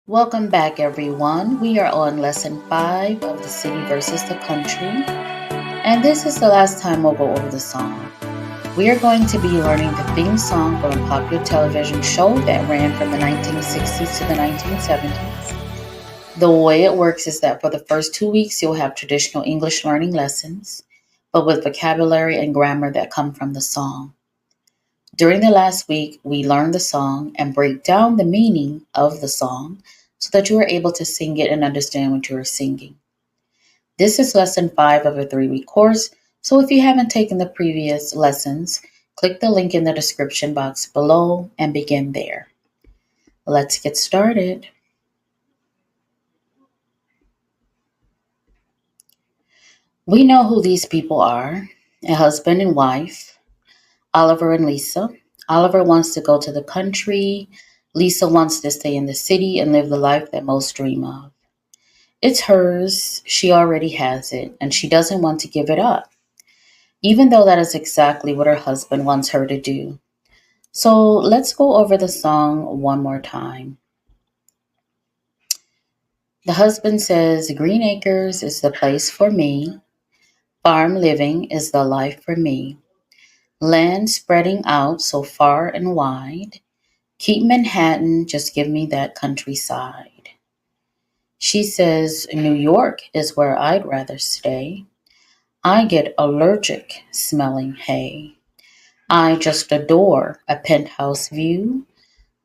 Welcome back, everyone. We are on lesson 5 of the city versus the country, and this is the last time we'll go over the song. We are going to be learning the theme song from a popular television show that ran from the 1960s to the 1970s. The way it works is that for the first 2 weeks, you'll have traditional English learning lessons, but with vocabulary and grammar that come from the song. During the last week, we learn the song and break down the meaning of the song so that you are able to sing it and understand what you are singing. This is lesson 5 of a 3-week course, so if you haven't taken the previous lessons, click the link in the description box below and begin there. Let's get started. We know who these people are: a husband and wife, Oliver and Lisa. Oliver wants to go to the country. Lisa wants to stay in the city and live the life that most dream of. It's hers, she already has it, and she doesn't want to give it up, even though that is exactly what her husband wants her to do. So let's go over the song one more time. The husband says, "Green acres is the place for me. Farm living is the life for me. Land spreading out so far and wide. Keep Manhattan, just give me that countryside." She says, "New York is where I'd rather stay. I get allergic smelling hay. I just adore a penthouse view.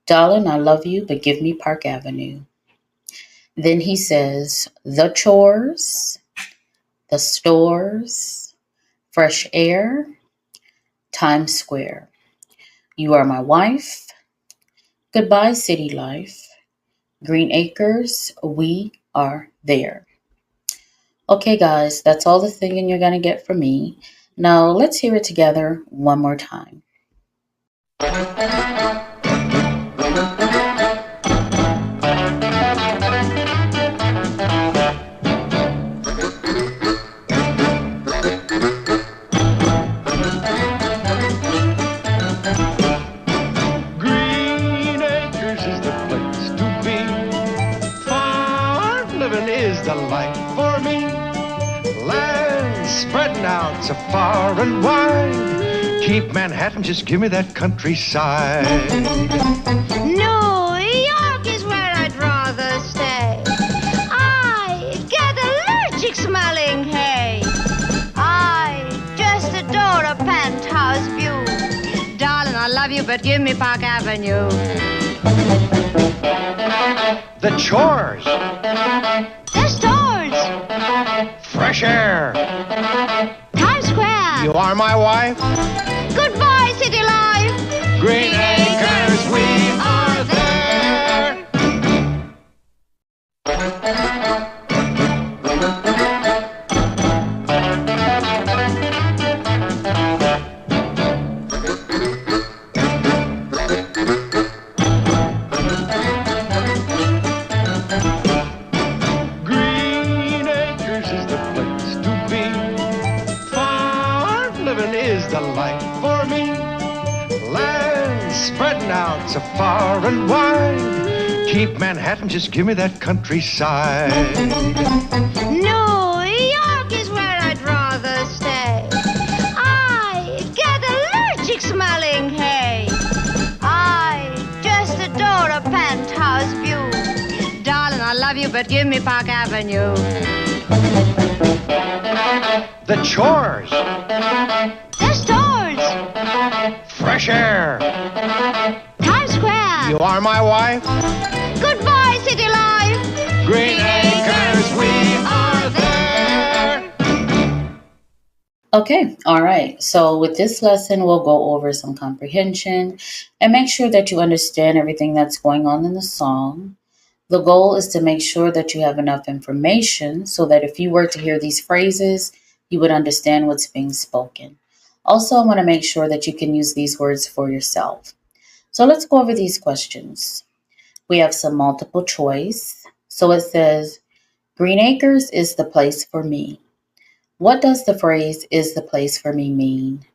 Darling, I love you, but give me Park Avenue." Then he says, "The chores, the stores, fresh air, Times Square. You are my wife. Goodbye, city life. Green acres, we are there." Okay, guys, that's all the singing you're going to get from me. Now, let's hear it together one more time. Green acres is the place to be. Farm living is the life for me. Land spreading out so far and wide. Keep Manhattan, just give me that countryside. New York is where I'd rather stay. I get allergic smelling hay. I just adore a penthouse view. Darling, I love you, but give me Park Avenue. The chores, The stores, fresh air. Times Square. You are my wife. Goodbye, city life. Green acres, we are there. Green acres is the place to be. Farm living is the life for me. Land spreading out so far and wide. Keep Manhattan, just give me that countryside. New York is where I'd rather stay. I get allergic smelling hay. I just adore a penthouse view. Darling, I love you, but give me Park Avenue. The chores, The stores, fresh air. Times Square. You are my wife. Goodbye, city life. Green acres, we are there. Okay, all right. So with this lesson, we'll go over some comprehension and make sure that you understand everything that's going on in the song. The goal is to make sure that you have enough information so that if you were to hear these phrases, you would understand what's being spoken. Also, I want to make sure that you can use these words for yourself. So let's go over these questions. We have some multiple choice. So it says, "Green acres is the place for me." What does the phrase "is the place for me" mean?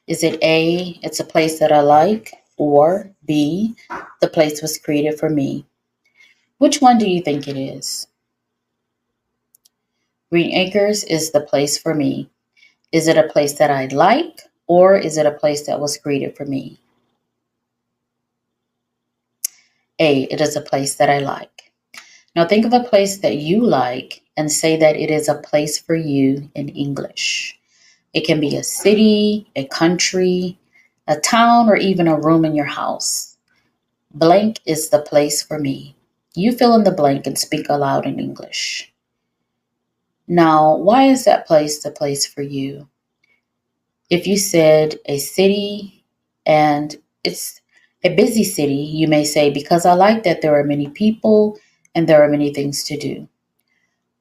Is it A, it's a place that I like? or B, the place was created for me? Which one do you think it is? Green Acres is the place for me. Is it a place that I like, or is it a place that was created for me? A, it is a place that I like. Now think of a place that you like and say that it is a place for you in English. It can be a city, a country, a town, or even a room in your house. Blank is the place for me. You fill in the blank and speak aloud in English. Now, why is that place the place for you? If you said a city and it's a busy city, you may say, because I like that there are many people and there are many things to do.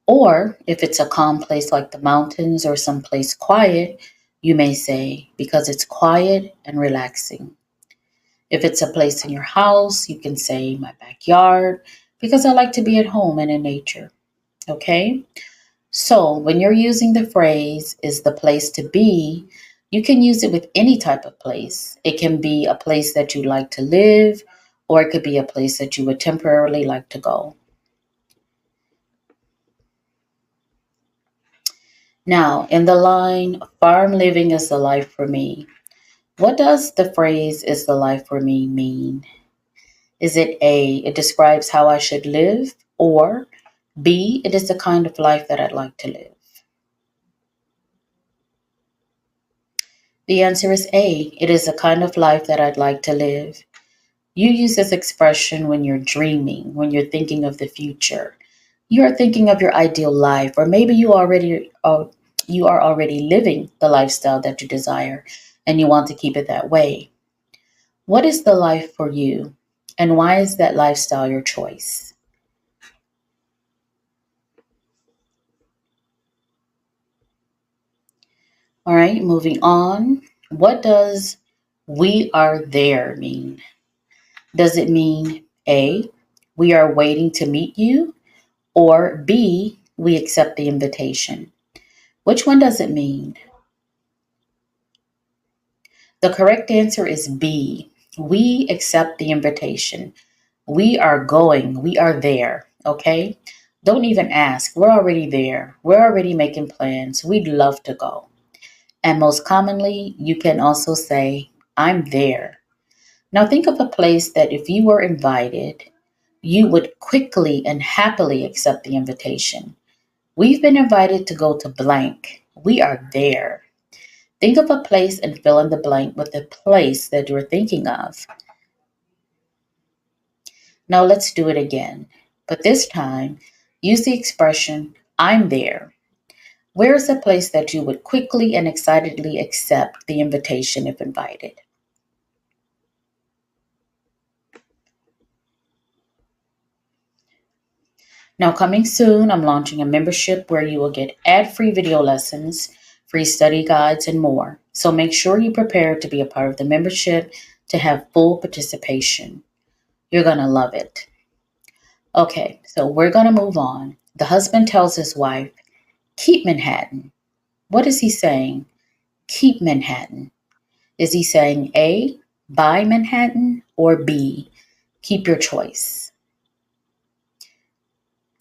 Or if it's a calm place like the mountains or some place quiet, you may say, because it's quiet and relaxing. If it's a place in your house, you can say, my backyard, because I like to be at home and in nature. Okay? So when you're using the phrase, is the place to be, you can use it with any type of place. It can be a place that you like to live, or it could be a place that you would temporarily like to go. Now, in the line, farm living is the life for me, what does the phrase is the life for me mean? Is it A, it describes how I should live, or B, it is the kind of life that I'd like to live? The answer is A, it is the kind of life that I'd like to live. You use this expression when you're dreaming, when you're thinking of the future. You are thinking of your ideal life, or maybe you are already living the lifestyle that you desire and you want to keep it that way. What is the life for you? And why is that lifestyle your choice? All right, moving on. What does we are there mean? Does it mean A, we are waiting to meet you, or B, we accept the invitation? Which one does it mean? The correct answer is B. We accept the invitation. We are going, we are there, okay? Don't even ask. We're already there. We're already making plans. We'd love to go. And most commonly, you can also say, I'm there. Now think of a place that if you were invited, you would quickly and happily accept the invitation. We've been invited to go to blank. We are there. Think of a place and fill in the blank with the place that you're thinking of. Now let's do it again. But this time, use the expression, I'm there. Where is the place that you would quickly and excitedly accept the invitation if invited? Now, coming soon, I'm launching a membership where you will get ad-free video lessons, free study guides, and more. So make sure you prepare to be a part of the membership to have full participation. You're going to love it. Okay, so we're going to move on. The husband tells his wife, keep Manhattan. What is he saying? Keep Manhattan. Is he saying A, buy Manhattan, or B, keep your choice?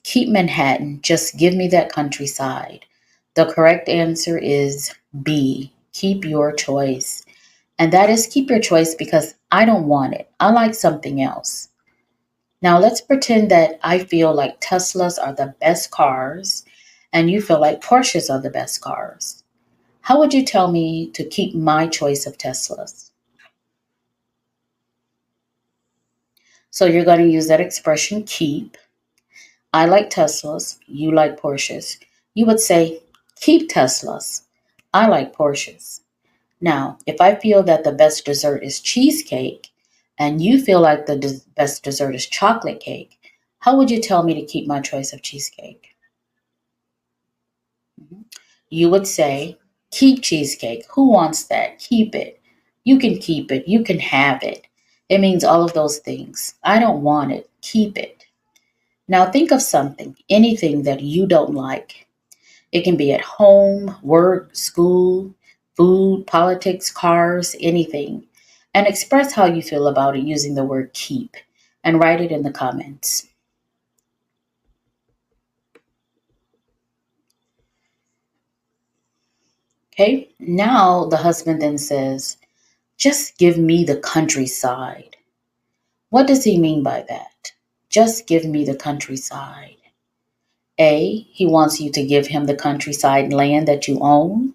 Keep Manhattan, just give me that countryside. The correct answer is B, keep your choice. And that is keep your choice because I don't want it. I like something else. Now let's pretend that I feel like Teslas are the best cars and you feel like Porsches are the best cars. How would you tell me to keep my choice of Teslas? So you're going to use that expression keep. I like Teslas. You like Porsches. You would say, keep Teslas. I like Porsches. Now, if I feel that the best dessert is cheesecake and you feel like the best dessert is chocolate cake, how would you tell me to keep my choice of cheesecake? You would say, keep cheesecake. Who wants that? Keep it. You can keep it. You can have it. It means all of those things. I don't want it. Keep it. Now think of something, anything that you don't like. It can be at home, work, school, food, politics, cars, anything. and express how you feel about it using the word keep and write it in the comments. Okay, now the husband then says, just give me the countryside. What does he mean by that? Just give me the countryside. A, he wants you to give him the countryside land that you own.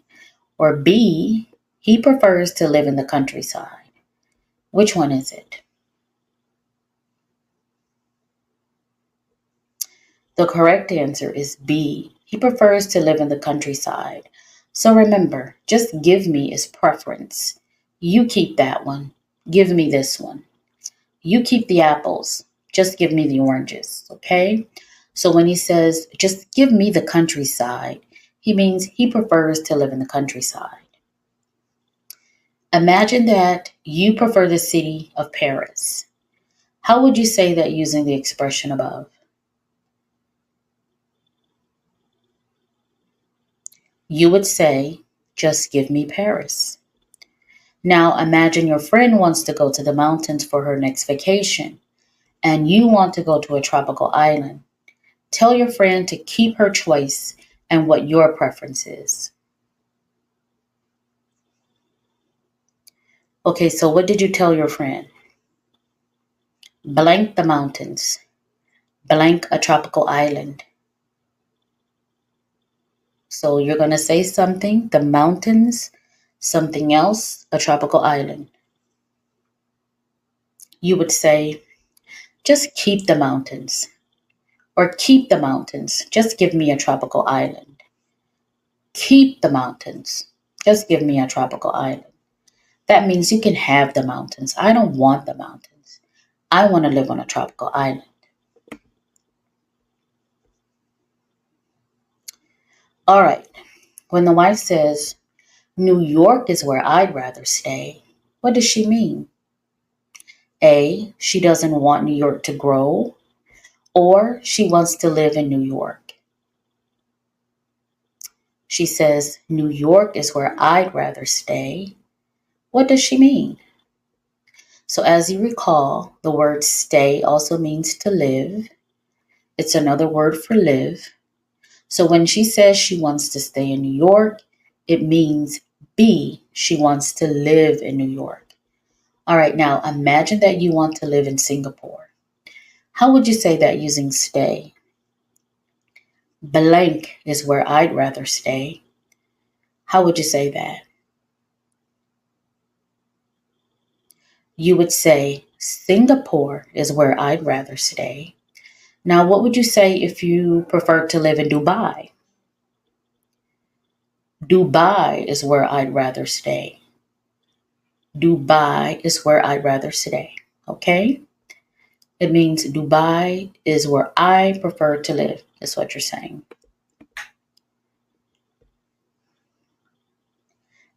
Or B, he prefers to live in the countryside. Which one is it? The correct answer is B. He prefers to live in the countryside. So remember, just give me is preference. You keep that one. Give me this one. You keep the apples. Just give me the oranges. Okay? So when he says, just give me the countryside, he means he prefers to live in the countryside. Imagine that you prefer the city of Paris. How would you say that using the expression above? You would say, just give me Paris. Now imagine your friend wants to go to the mountains for her next vacation, and you want to go to a tropical island. Tell your friend to keep her choice and what your preference is. Okay, so what did you tell your friend? Blank the mountains, blank a tropical island. So you're going to say something, the mountains, something else, a tropical island. You would say, just keep the mountains. Or keep the mountains. Just give me a tropical island. Keep the mountains. Just give me a tropical island. That means you can have the mountains. I don't want the mountains. I want to live on a tropical island. All right. When the wife says, New York is where I'd rather stay, what does she mean? A, she doesn't want New York to grow, or she wants to live in New York. She says, New York is where I'd rather stay. What does she mean? So as you recall, the word stay also means to live. It's another word for live. So when she says she wants to stay in New York, it means B, she wants to live in New York. All right, now imagine that you want to live in Singapore. How would you say that using stay? Blank is where I'd rather stay. How would you say that? You would say Singapore is where I'd rather stay. Now, what would you say if you prefer to live in Dubai? Dubai is where I'd rather stay. Dubai is where I'd rather stay. Okay? It means Dubai is where I prefer to live, is what you're saying.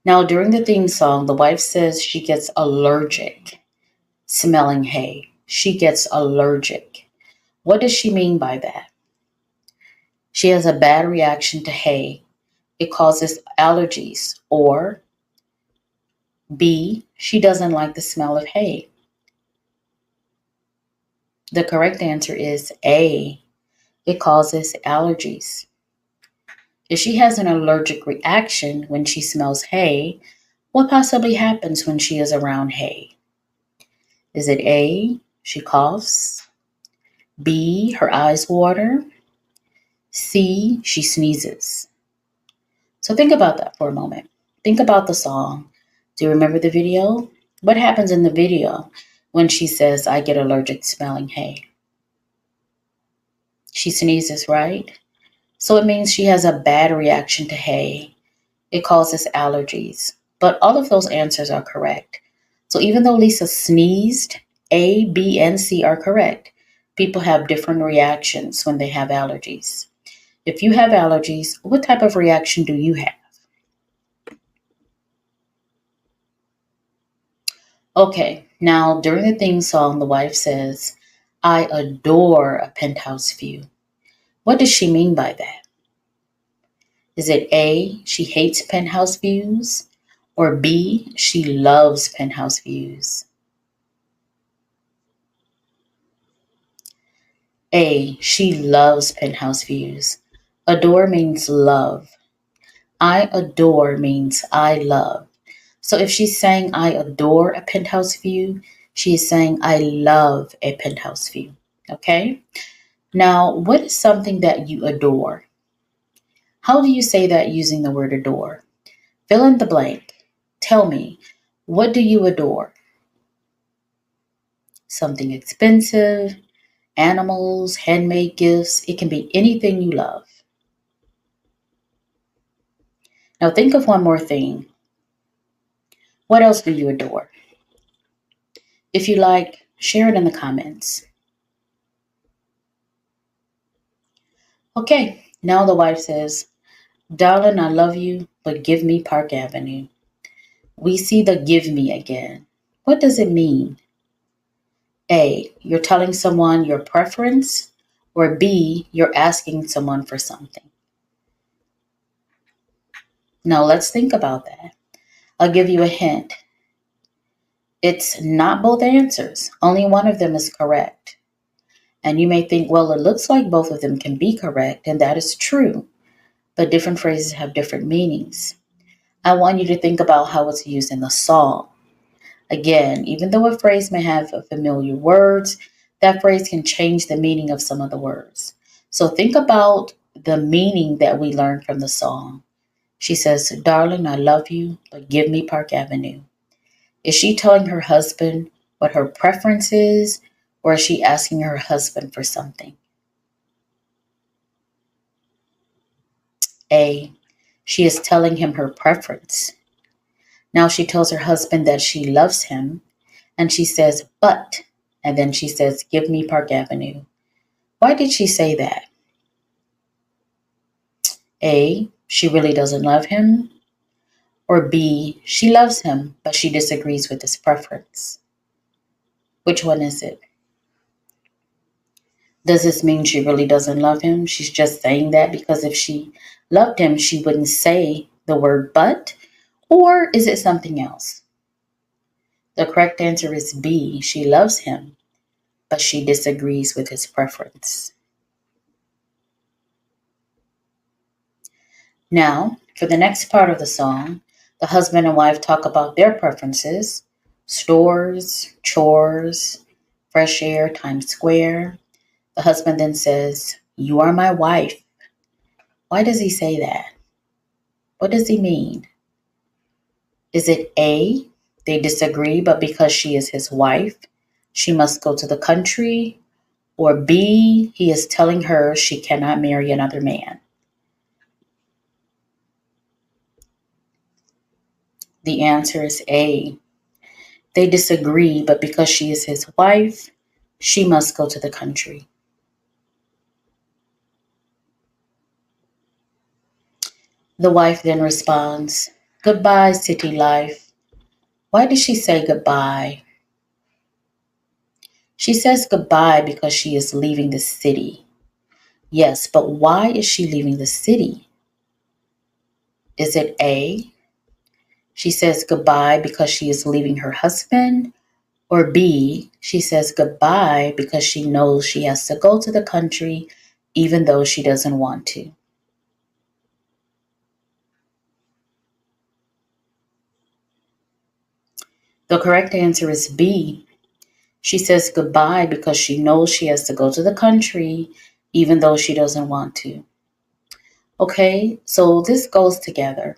Now, during the theme song, the wife says she gets allergic smelling hay. She gets allergic. What does she mean by that? She has a bad reaction to hay. It causes allergies. Or B, she doesn't like the smell of hay. The correct answer is A, it causes allergies. If she has an allergic reaction when she smells hay, what possibly happens when she is around hay? Is it A, she coughs? B, her eyes water? C, she sneezes? So think about that for a moment. Think about the song. Do you remember the video? What happens in the video when she says, I get allergic smelling hay? She sneezes, right? So it means she has a bad reaction to hay. It causes allergies. But all of those answers are correct. So even though Lisa sneezed, A, B, and C are correct. People have different reactions when they have allergies. If you have allergies, what type of reaction do you have? Okay, now during the theme song, the wife says, I adore a penthouse view. What does she mean by that? Is it A, she hates penthouse views? Or B, she loves penthouse views. A, she loves penthouse views. Adore means love. I adore means I love. So if she's saying I adore a penthouse view, she is saying I love a penthouse view. Okay? Now, what is something that you adore? How do you say that using the word adore? Fill in the blank. Tell me, what do you adore? Something expensive, animals, handmade gifts. It can be anything you love. Now think of one more thing. What else do you adore? If you like, share it in the comments. Okay, now the wife says, Darling, I love you, but give me Park Avenue. We see the give me again. What does it mean? A, you're telling someone your preference, or B, you're asking someone for something. Now let's think about that. I'll give you a hint. It's not both answers. Only one of them is correct. And you may think, well, it looks like both of them can be correct, and that is true. But different phrases have different meanings. I want you to think about how it's used in the song. Again, even though a phrase may have familiar words, that phrase can change the meaning of some of the words. So think about the meaning that we learned from the song. She says, Darling, I love you, but give me Park Avenue. Is she telling her husband what her preference is, or is she asking her husband for something? A, she is telling him her preference. Now she tells her husband that she loves him, and she says, but, and then she says, give me Park Avenue. Why did she say that? A, she really doesn't love him, or B, she loves him, but she disagrees with his preference. Which one is it? Does this mean she really doesn't love him? She's just saying that because if she loved him, she wouldn't say the word but? Or is it something else? The correct answer is B. She loves him, but she disagrees with his preference. Now, for the next part of the song, the husband and wife talk about their preferences: stores, chores, fresh air, Times Square. The husband then says, You are my wife. Why does he say that? What does he mean? Is it A, they disagree, but because she is his wife, she must go to the country? Or B, he is telling her she cannot marry another man? The answer is A. They disagree, but because she is his wife, she must go to the country. The wife then responds, Goodbye, city life. Why did she say goodbye? She says goodbye because she is leaving the city. Yes, but why is she leaving the city? Is it A, she says goodbye because she is leaving her husband? Or B, she says goodbye because she knows she has to go to the country even though she doesn't want to? The correct answer is B. She says goodbye because she knows she has to go to the country even though she doesn't want to. Okay, so this goes together.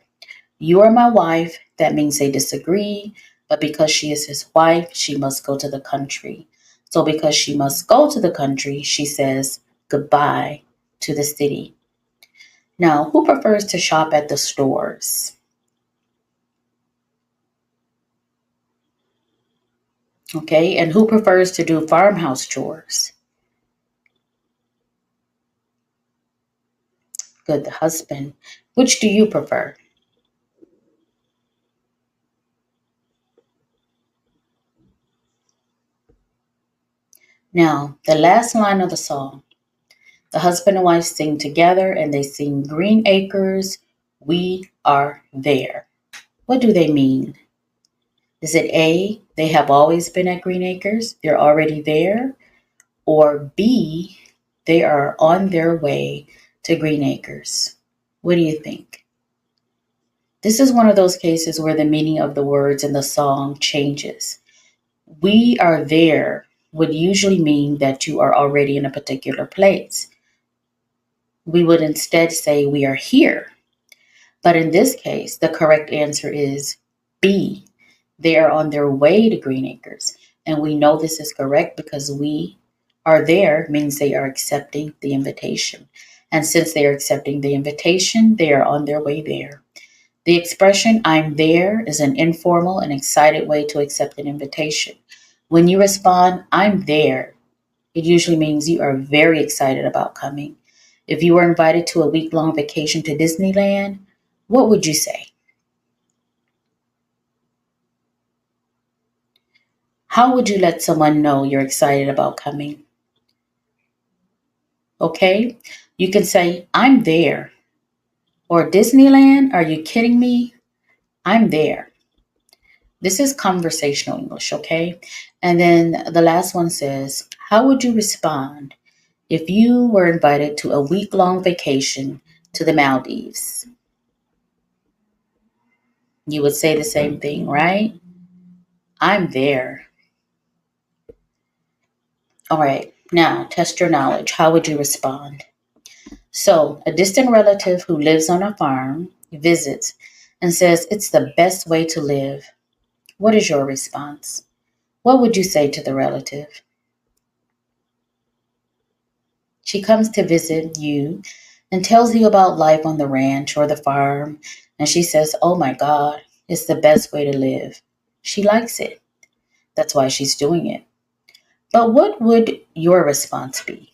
You are my wife, that means they disagree, but because she is his wife, she must go to the country. So because she must go to the country, she says goodbye to the city. Now, who prefers to shop at the stores? Okay, and who prefers to do farmhouse chores? Good, the husband. Which do you prefer? Now, the last line of the song. The husband and wife sing together and they sing Green Acres, We Are There. What do they mean? Is it A, they have always been at Green Acres, they're already there? Or B, they are on their way to Green Acres? What do you think? This is one of those cases where the meaning of the words in the song changes. We are there would usually mean that you are already in a particular place. We would instead say we are here. But in this case, the correct answer is B. They are on their way to Green Acres. And we know this is correct because we are there means they are accepting the invitation. And since they are accepting the invitation, they are on their way there. The expression I'm there is an informal and excited way to accept an invitation. When you respond, I'm there, it usually means you are very excited about coming. If you were invited to a week-long vacation to Disneyland, what would you say? How would you let someone know you're excited about coming? Okay? You can say, I'm there. Or Disneyland, are you kidding me? I'm there. This is conversational English, okay? And then the last one says, how would you respond if you were invited to a week-long vacation to the Maldives? You would say the same thing, right? I'm there. All right, now test your knowledge. How would you respond? So, a distant relative who lives on a farm visits and says it's the best way to live. What is your response? What would you say to the relative? She comes to visit you and tells you about life on the ranch or the farm, and she says, oh my God, it's the best way to live. She likes it. That's why she's doing it. But what would your response be?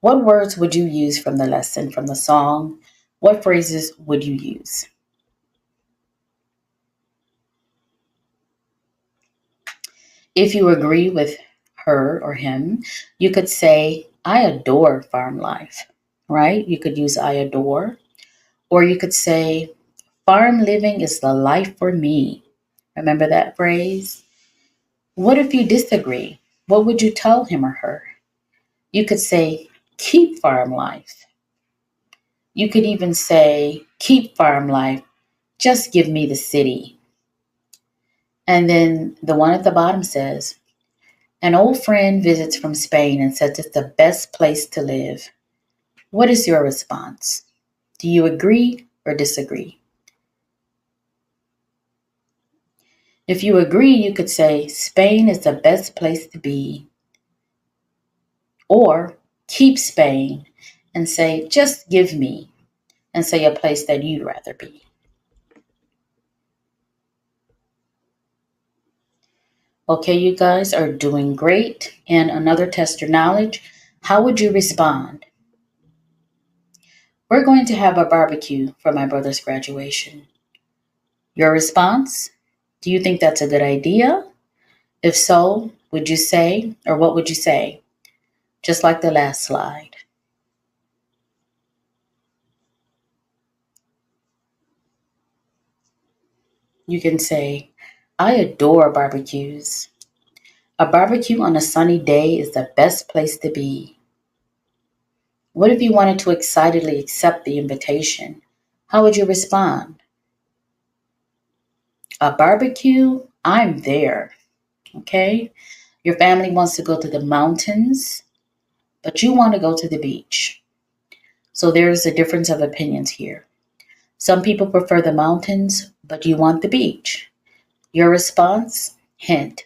What words would you use from the lesson, from the song? What phrases would you use? If you agree with her or him, you could say, I adore farm life, right? You could use I adore. Or you could say, farm living is the life for me. Remember that phrase? What if you disagree? What would you tell him or her? You could say, keep farm life. You could even say, keep farm life, just give me the city. And then the one at the bottom says, an old friend visits from Spain and says it's the best place to live. What is your response? Do you agree or disagree? If you agree, you could say, Spain is the best place to be. Or keep Spain and say, just give me, and say a place that you'd rather be. Okay, you guys are doing great. And another test your knowledge. How would you respond? We're going to have a barbecue for my brother's graduation. Your response? Do you think that's a good idea? If so, would you say, or what would you say? Just like the last slide. You can say, I adore barbecues. A barbecue on a sunny day is the best place to be. What if you wanted to excitedly accept the invitation? How would you respond? A barbecue? I'm there. Okay? Your family wants to go to the mountains, but you want to go to the beach. So there's a difference of opinions here. Some people prefer the mountains, but you want the beach. Your response? Hint.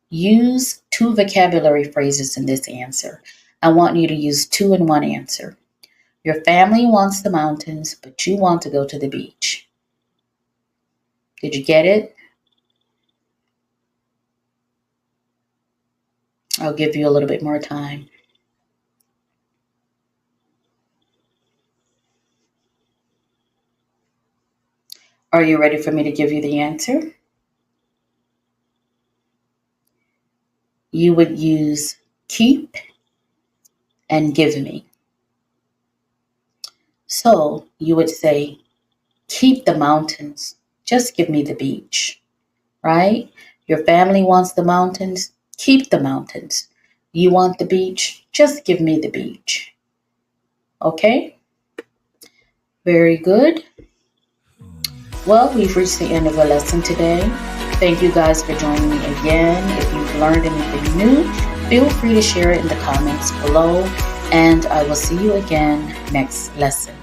Use two vocabulary phrases in this answer. I want you to use two in one answer. Your family wants the mountains, but you want to go to the beach. Did you get it? I'll give you a little bit more time. Are you ready for me to give you the answer? You would use keep and give me. So you would say, keep the mountains. Just give me the beach, right? Your family wants the mountains, keep the mountains. You want the beach, just give me the beach. Okay? Very good. Well, we've reached the end of the lesson today. Thank you guys for joining me again. If you've learned anything new, feel free to share it in the comments below, and I will see you again next lesson.